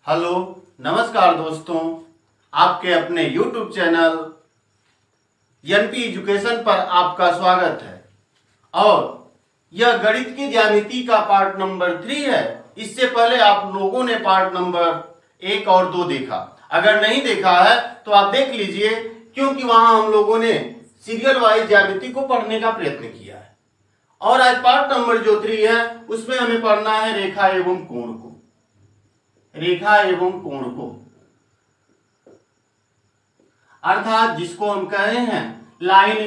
Hello नमस्कार दोस्तों, आपके अपने YouTube चैनल एनपी एजुकेशन पर आपका स्वागत है। और यह गणित की ज्यामिति का पार्ट नंबर 3 है। इससे पहले आप लोगों ने पार्ट नंबर 1 और 2 देखा। अगर नहीं देखा है तो आप देख लीजिए, क्योंकि वहां हम लोगों ने सीरियल वाइज ज्यामिति को पढ़ने का प्रयत्न किया है। और आज पार्ट नंबर जो 3 है उसमें हमें पढ़ना है रेखा एवं कोण को। रेखा एवं कोण को अर्थात जिसको हम कह रहे हैं लाइन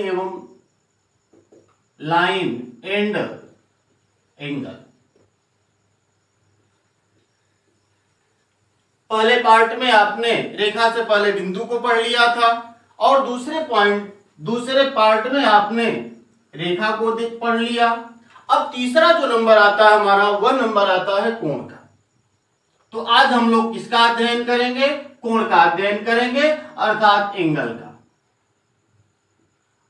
एंड एंगल। पहले पार्ट में आपने रेखा से पहले बिंदु को पढ़ लिया था और दूसरे पार्ट में आपने रेखा को पढ़ लिया। अब तीसरा जो नंबर आता है हमारा, वह नंबर आता है कोण का। तो आज हम लोग किसका अध्ययन करेंगे? कोण का अध्ययन करेंगे, अर्थात एंगल का।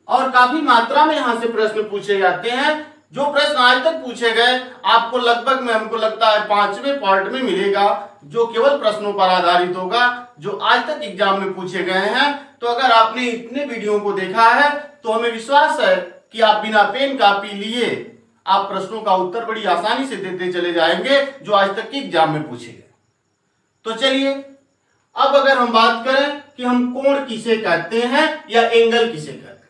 और काफी मात्रा में यहां से प्रश्न पूछे जाते हैं। जो प्रश्न आज तक पूछे गए आपको लगभग में हमको लगता है 5वें पार्ट में मिलेगा, जो केवल प्रश्नों पर आधारित होगा, जो आज तक एग्जाम में पूछे गए हैं। तो अगर आपने इतने वीडियो को देखा है तो हमें विश्वास है कि आप बिना पेन कापी लिए आप प्रश्नों का उत्तर बड़ी आसानी से देते चले जाएंगे, जो आज तक के एग्जाम में पूछे गए। तो चलिए, अब अगर हम बात करें कि हम कोण किसे कहते हैं या एंगल किसे कहते हैं,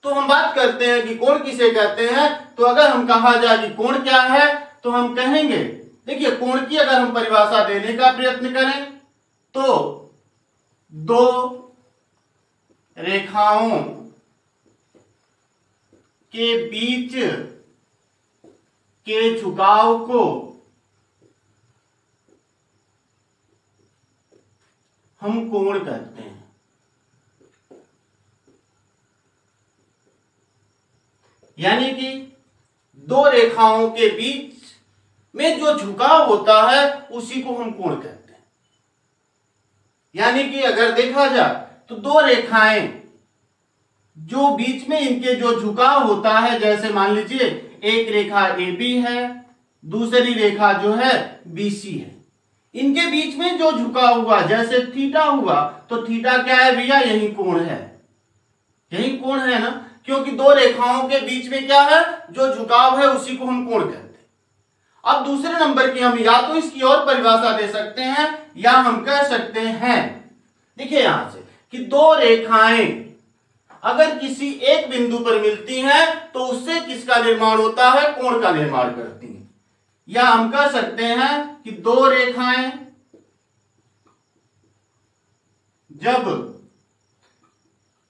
तो हम बात करते हैं कि कोण किसे कहते हैं। तो अगर हम कहा जाए कि कोण क्या है तो हम कहेंगे, देखिए कोण की अगर हम परिभाषा देने का प्रयत्न करें तो दो रेखाओं के बीच के झुकाव को हम कोण कहते हैं। यानी कि दो रेखाओं के बीच में जो झुकाव होता है उसी को हम कोण कहते हैं। यानी कि अगर देखा जाए तो दो रेखाएं जो बीच में इनके जो झुकाव होता है, जैसे मान लीजिए एक रेखा AB है, दूसरी रेखा जो है BC है, इनके बीच में जो झुका हुआ जैसे थीटा हुआ, तो थीटा क्या है भैया? यही कोण है, यही कोण है ना, क्योंकि दो रेखाओं के बीच में क्या है? जो झुकाव है उसी को हम कोण कहते हैं। अब दूसरे नंबर की हम या तो इसकी और परिभाषा दे सकते हैं या हम कह सकते हैं, देखिए यहां से, कि दो रेखाएं अगर किसी एक बिंदु पर मिलती हैं तो उससे किसका निर्माण होता है? कोण का निर्माण करती हैं। या हम कह सकते हैं कि दो रेखाएं जब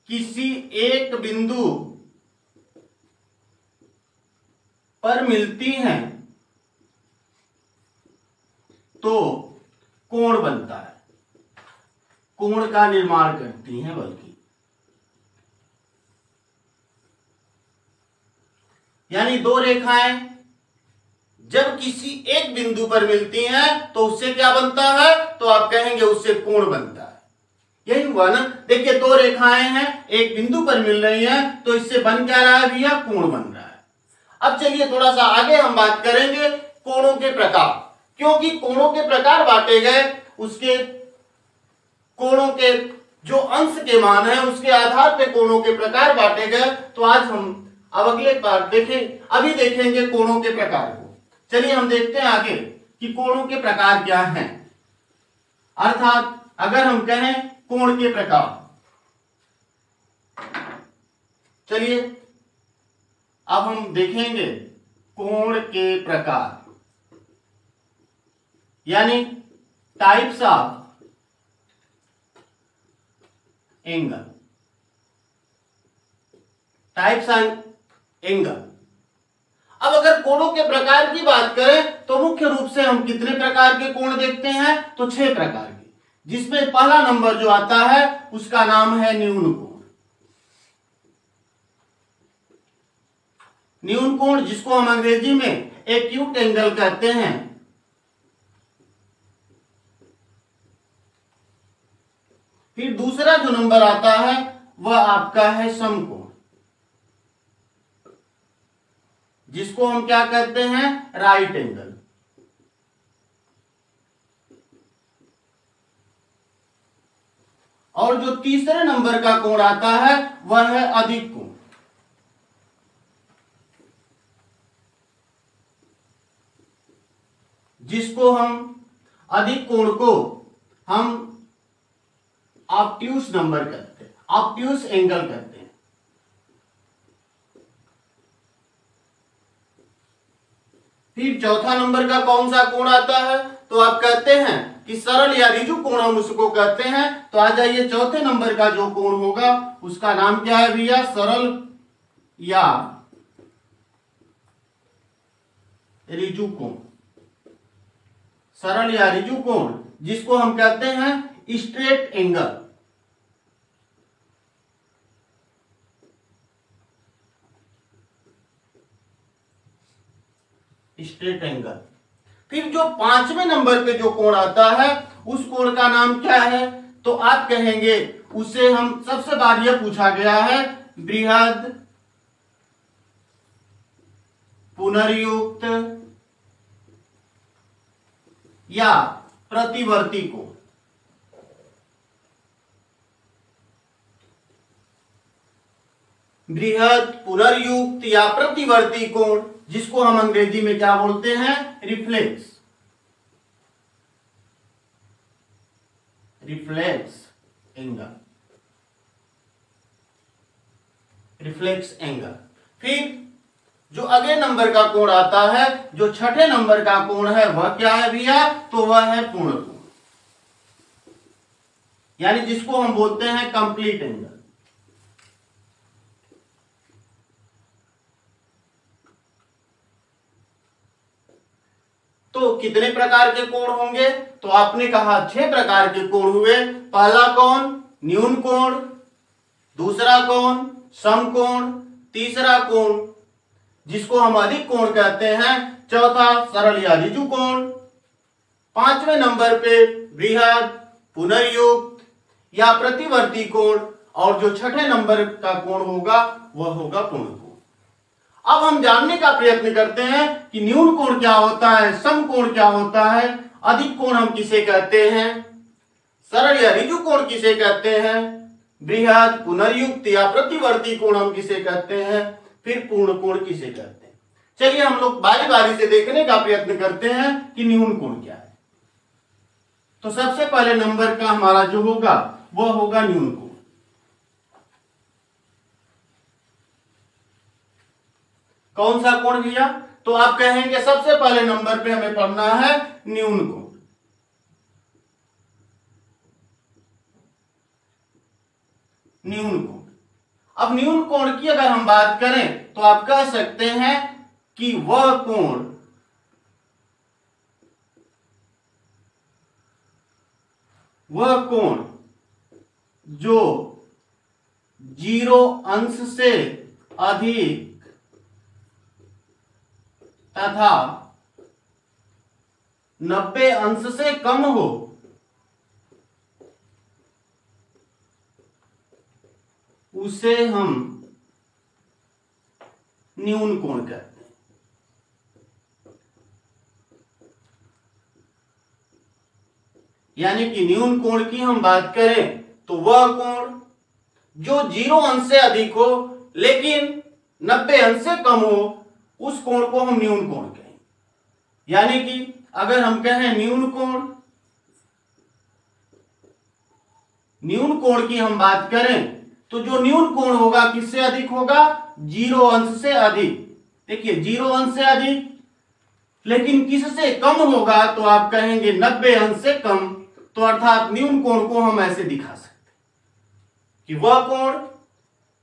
किसी एक बिंदु पर मिलती हैं तो कोण बनता है, कोण का निर्माण करती हैं। बल्कि यानी दो रेखाएं जब किसी एक बिंदु पर मिलती हैं तो उससे क्या बनता है? तो आप कहेंगे उससे कोण बनता है। यही हुआ ना। देखिए दो रेखाएं हैं, एक बिंदु पर मिल रही हैं, तो इससे बन क्या रहा है भैया? कोण बन रहा है। अब चलिए थोड़ा सा आगे हम बात करेंगे कोणों के प्रकार, क्योंकि कोणों के प्रकार बांटे गए, उसके कोणों के जो अंश के मान है उसके आधार पे कोणों के प्रकार बांटे गए। तो आज हम अब अगले पार्ट देखें, अभी देखेंगे कोणों के प्रकार को। चलिए हम देखते हैं आगे कि कोणों के प्रकार क्या हैं। अर्थात अगर हम कहें कोण के प्रकार, चलिए अब हम देखेंगे कोण के प्रकार, यानी types of angle, types of angle. अब अगर कोणों के प्रकार की बात करें तो मुख्य रूप से हम कितने प्रकार के कोण देखते हैं? तो 6 प्रकार के, जिसमें पहला नंबर जो आता है उसका नाम है न्यून कोण। न्यून कोण जिसको हम अंग्रेजी में एक्यूट एंगल कहते हैं। फिर दूसरा जो नंबर आता है वह आपका है समकोण, जिसको हम क्या कहते हैं? Right angle. और जो तीसरे नंबर का कोण आता है वह है अधिक कोण। जिसको हम अधिक कोण को हम ऑब्ट्यूस नंबर कहते हैं, ऑब्ट्यूस एंगल कहते हैं। फिर चौथा नंबर का कौन सा कोण आता है, तो आप कहते हैं कि सरल या ऋजु कोण हम उसको कहते हैं। तो आ जाइए, चौथे नंबर का जो कोण होगा उसका नाम क्या है भैया, सरल या ऋजु कोण। सरल या ऋजु कोण जिसको हम कहते हैं स्ट्रेट एंगल। Straight angle. फिर जो पांचवें नंबर पे जो कोण आता है उस कोण का नाम क्या है, तो आप कहेंगे, उसे हम सबसे बार यह पूछा गया है, बृहद पुनर्युक्त या प्रतिवर्ती कोण। बृहद पुनर्युक्त या प्रतिवर्ती कोण जिसको हम अंग्रेजी में क्या बोलते हैं, reflex. Reflex angle. Reflex angle. फिर जो अगले नंबर का कोण आता है, जो छठे नंबर का कोण है वह क्या है भैया, तो वह है पूर्ण कोण, यानी जिसको हम बोलते हैं कंप्लीट एंगल। तो कितने प्रकार के कोण होंगे, तो आपने कहा 6 प्रकार के कोण हुए। पहला कोण न्यून कोण, दूसरा कोण समकोण, तीसरा कोण जिसको हम अधिक कोण कहते हैं, चौथा सरल या ऋजु कोण, पांचवें नंबर पे बृहद पुनर्युक्त या प्रतिवर्ती कोण, और जो छठे नंबर का कोण होगा वह होगा पूर्ण कोण। अब हम जानने का प्रयत्न करते हैं कि न्यून कोण क्या होता है, समकोण क्या होता है, अधिक कोण हम किसे कहते हैं, सरल या ऋजु कोण किसे कहते हैं, बृहद पुनर्युक्त या प्रतिवर्ती कोण हम किसे कहते हैं, फिर पूर्ण कोण किसे कहते हैं। चलिए हम लोग बारी बारी से देखने का प्रयत्न करते हैं कि न्यून कोण क्या है। तो सबसे पहले नंबर का हमारा जो होगा वह होगा न्यून कोण। कौन सा कोण भैया, तो आप कहेंगे सबसे पहले नंबर पे हमें पढ़ना है न्यून कोण। न्यून कोण। अब न्यून कोण की अगर हम बात करें तो आप कह सकते हैं कि वह कोण जो 0 अंश से अधिक तथा 90 अंश से कम हो, उसे हम न्यून कोण कहते हैं। यानी कि न्यून कोण की हम बात करें तो वह कोण जो 0 अंश से अधिक हो लेकिन 90 अंश से कम हो, उस कोण को हम न्यून कोण कहेंगे। यानी कि अगर हम कहें न्यून कोण की हम बात करें तो जो न्यून कोण होगा किससे अधिक होगा, 0 अंश से अधिक। देखिए 0 अंश से अधिक, लेकिन किससे कम होगा, तो आप कहेंगे 90 अंश से कम। तो अर्थात न्यून कोण को हम ऐसे दिखा सकते कि वह कोण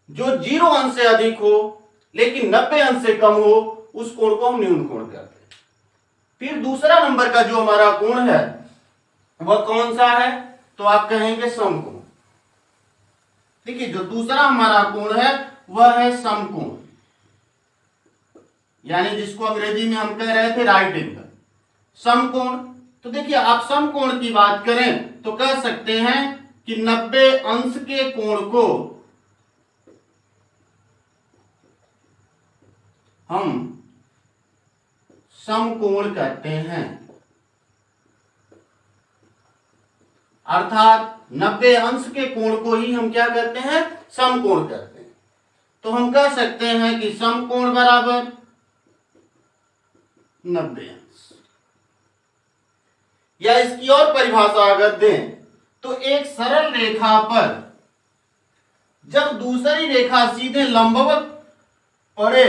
जो 0 अंश से अधिक हो लेकिन 90 अंश से कम हो, उस कोण को हम न्यून कोण कहते हैं। फिर दूसरा नंबर का जो हमारा कोण है वह कौन सा है, तो आप कहेंगे समकोण। देखिए जो दूसरा हमारा कोण है वह है समकोण, यानी जिसको अंग्रेजी में हम कह रहे थे राइट एंगल। समकोण, तो देखिए आप समकोण की बात करें तो कह सकते हैं कि 90 अंश के कोण को हम समकोण कहते हैं। अर्थात 90 अंश के कोण को ही हम क्या कहते हैं, समकोण कहते हैं। तो हम कह सकते हैं कि समकोण बराबर 90 अंश। या इसकी और परिभाषा अगर दें तो एक सरल रेखा पर जब दूसरी रेखा सीधे लंबवत पड़े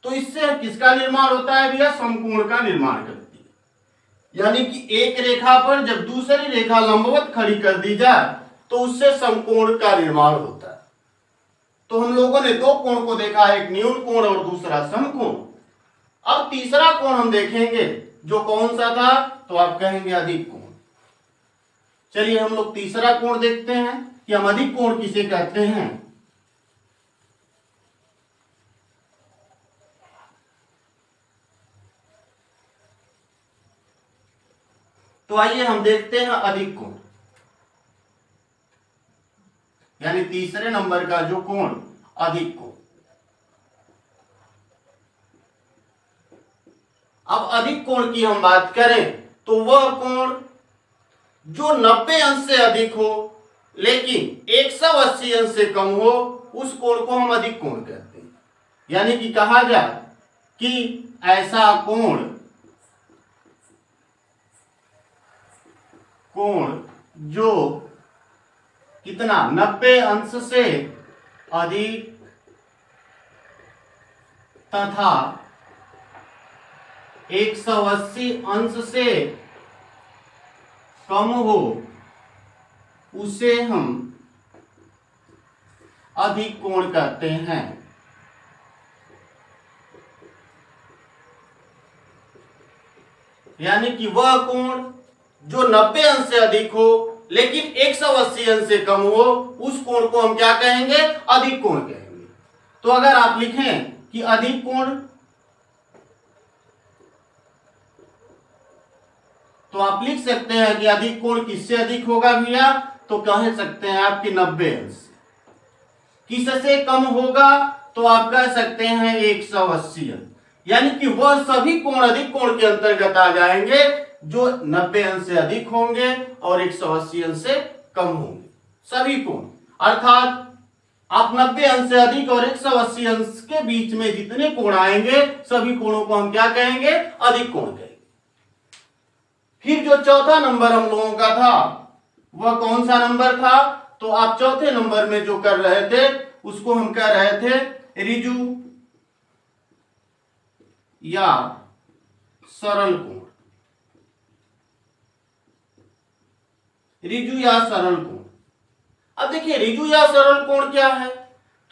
तो इससे किसका निर्माण होता है भैया, समकोण का निर्माण करती है। यानी कि एक रेखा पर जब दूसरी रेखा लंबवत खड़ी कर दी जाए तो उससे समकोण का निर्माण होता है। तो हम लोगों ने दो कोण को देखा, एक न्यून कोण और दूसरा समकोण। अब तीसरा कोण हम देखेंगे, जो कौन सा था, तो आप कहेंगे अधिक कोण। चलिए हम लोग तीसरा कोण देखते हैं कि हम अधिक कोण किसे कहते हैं। तो आइए हम देखते हैं अधिक कोण, यानी तीसरे नंबर का जो कोण, अधिक कोण। अब अधिक कोण की हम बात करें तो वह कोण जो 90 अंश से अधिक हो लेकिन 180 अंश से कम हो, उस कोण को हम अधिक कोण कहते हैं। यानी कि कहा जाए कि ऐसा कोण जो कितना 90 अंश से अधिक तथा 180 अंश से कम हो, उसे हम अधिक कोण कहते हैं। यानी कि वह कोण जो 90 अंश से अधिक हो लेकिन 180 अंश से कम हो, उस कोण को हम क्या कहेंगे, अधिक कोण कहेंगे। तो अगर आप लिखें कि अधिक कोण, तो आप लिख सकते हैं कि अधिक कोण किससे अधिक होगा भैया, तो कह सकते हैं आपकी 90 अंश। किससे कम होगा, तो आप कह सकते हैं 180 अंश। यानी कि वह सभी कोण अधिक कोण के अंतर्गत आ जाएंगे जो 90 अंश से अधिक होंगे और 180 अंश से कम होंगे, सभी कोण। अर्थात आप 90 अंश से अधिक और 180 अंश के बीच में जितने कोण आएंगे, सभी कोणों को हम क्या कहेंगे, अधिक कोण कहेंगे। फिर जो चौथा नंबर हम लोगों का था, वह कौन सा नंबर था, तो आप चौथे नंबर में जो कर रहे थे उसको हम कह रहे थे ऋजु या सरल कोण। ऋजु या सरल कोण। अब देखिए ऋजु या सरल कोण क्या है,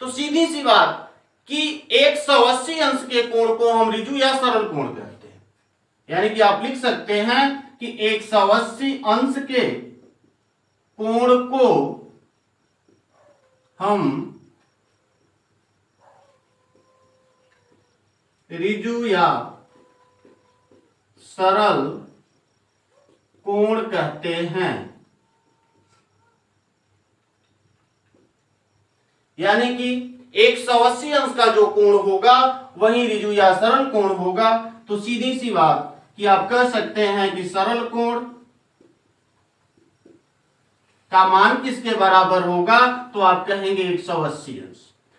तो सीधी सी बात कि 180 अंश के कोण को हम ऋजु या सरल कोण कहते हैं। यानी कि आप लिख सकते हैं कि 180 अंश के कोण को हम ऋजु या सरल कोण कहते हैं। यानी कि 180 अंश का जो कोण होगा वही ऋजु या सरल कोण होगा। तो सीधी सी बात कि आप कह सकते हैं कि सरल कोण का मान किसके बराबर होगा, तो आप कहेंगे 180 अंश।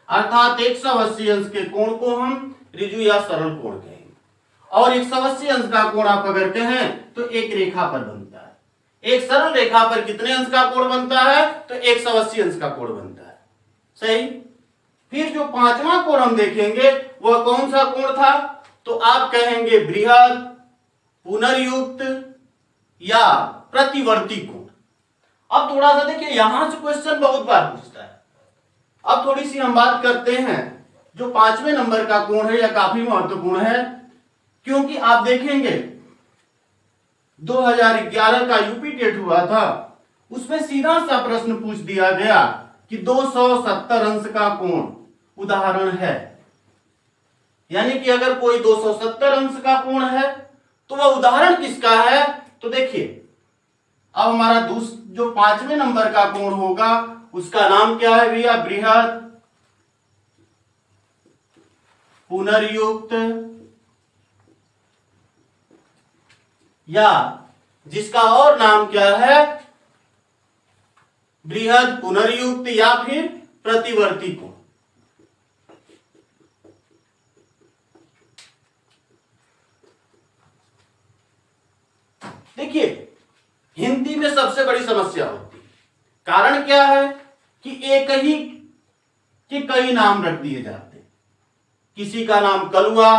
अर्थात 180 अंश के कोण को हम ऋजु या सरल कोण कहेंगे। और 180 अंश का कोण आप अगर कहें तो एक रेखा पर बनता है। एक सरल रेखा पर कितने अंश का कोण बनता है, तो 180 अंश का कोण बनता है। सही। फिर जो पांचवा कोण हम देखेंगे वह कौन सा कोण था, तो आप कहेंगे बृहद, पुनर्युक्त या प्रतिवर्ती कोण। अब थोड़ा सा देखिए, यहां से क्वेश्चन बहुत बार पूछता है। अब थोड़ी सी हम बात करते हैं जो पांचवें नंबर का कोण है, यह काफी महत्वपूर्ण है, क्योंकि आप देखेंगे 2011 का यूपी टेट हुआ था, उसमें सीधा सा प्रश्न पूछ दिया गया कि 270 अंश का कोण उदाहरण है। यानी कि अगर कोई 270 अंश का कोण है तो वह उदाहरण किसका है, तो देखिए अब हमारा जो पांचवें नंबर का कोण होगा उसका नाम क्या है भैया, बृहद, पुनर्युक्त या जिसका और नाम क्या है, बृहद पुनर्युक्त या फिर प्रतिवर्ती कोण। देखिए हिंदी में सबसे बड़ी समस्या होती है, कारण क्या है कि एक ही के कई नाम रख दिए जाते हैं। किसी का नाम कलुआ,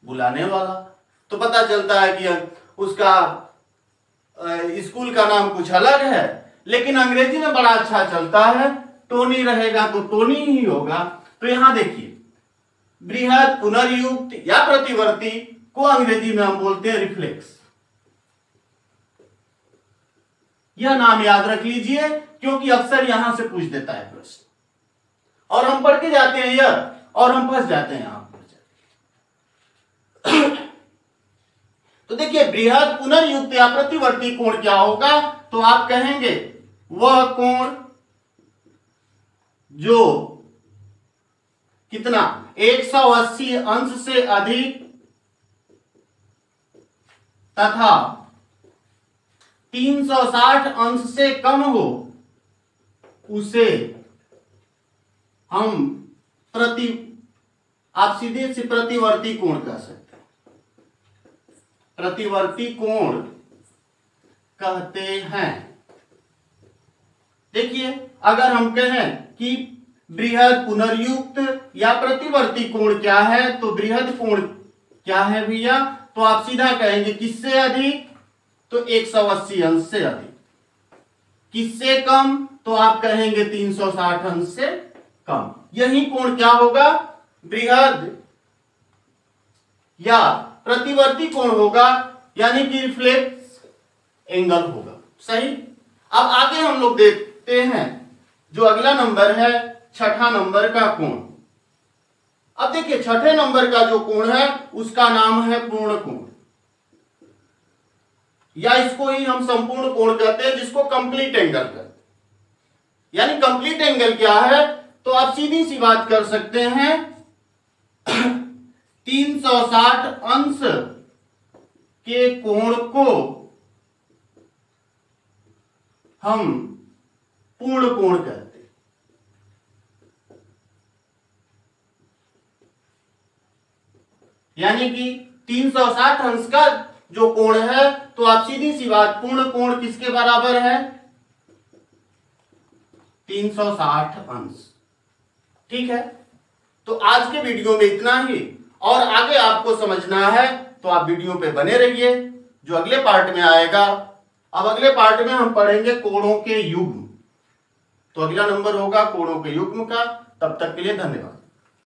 बुलाने वाला, तो पता चलता है कि उसका स्कूल का नाम कुछ अलग है, लेकिन अंग्रेजी में बड़ा अच्छा चलता है, टोनी रहेगा तो टोनी ही होगा। तो यहां देखिए बृहद पुनर्युक्त या प्रतिवर्ती को अंग्रेजी में हम बोलते हैं रिफ्लेक्स। यह नाम याद रख लीजिए क्योंकि अक्सर यहां से पूछ देता है प्रश्न, और हम पढ़ के जाते हैं यह और हम फंस जाते हैं यहां पर। तो देखिए बृहद पुनर्युक्त या प्रतिवर्ती कोण क्या होगा, तो आप कहेंगे वह कोण जो कितना 180 अंश से अधिक तथा 360 अंश से कम हो, उसे हम आप सीधे से प्रतिवर्ती कोण कह सकते हैं। प्रतिवर्ती कोण कहते हैं। देखिए अगर हम कहें कि बृहद पुनर्युक्त या प्रतिवर्ती कोण क्या है, तो बृहद कोण क्या है भैया, तो आप सीधा कहेंगे किससे अधिक, तो 180 अंश से अधिक। किससे कम, तो आप कहेंगे 360 अंश से कम। यही कोण क्या होगा, बृहद या प्रतिवर्ती कोण होगा, यानी कि रिफ्लेक्स एंगल होगा। सही। अब आगे हम लोग देखते हैं जो अगला नंबर है, छठा नंबर का कोण। अब देखिए छठे नंबर का जो कोण है उसका नाम है पूर्ण कोण, या इसको ही हम संपूर्ण कोण कहते हैं, जिसको कंप्लीट एंगल कहते हैं। यानी कंप्लीट एंगल क्या है, तो आप सीधी सी बात कर सकते हैं 360 अंश के कोण को हम पूर्ण कोण कहते हैं। यानी कि 360 अंश का जो कोण है, तो आप सीधी सी बात, पूर्ण कोण किसके बराबर है, 360 अंश। ठीक है। तो आज के वीडियो में इतना ही, और आगे आपको समझना है तो आप वीडियो पे बने रहिए, जो अगले पार्ट में आएगा। अब अगले पार्ट में हम पढ़ेंगे कोणों के युग्म, तो अगला नंबर होगा कोणों के युग्म का। तब तक के लिए धन्यवाद।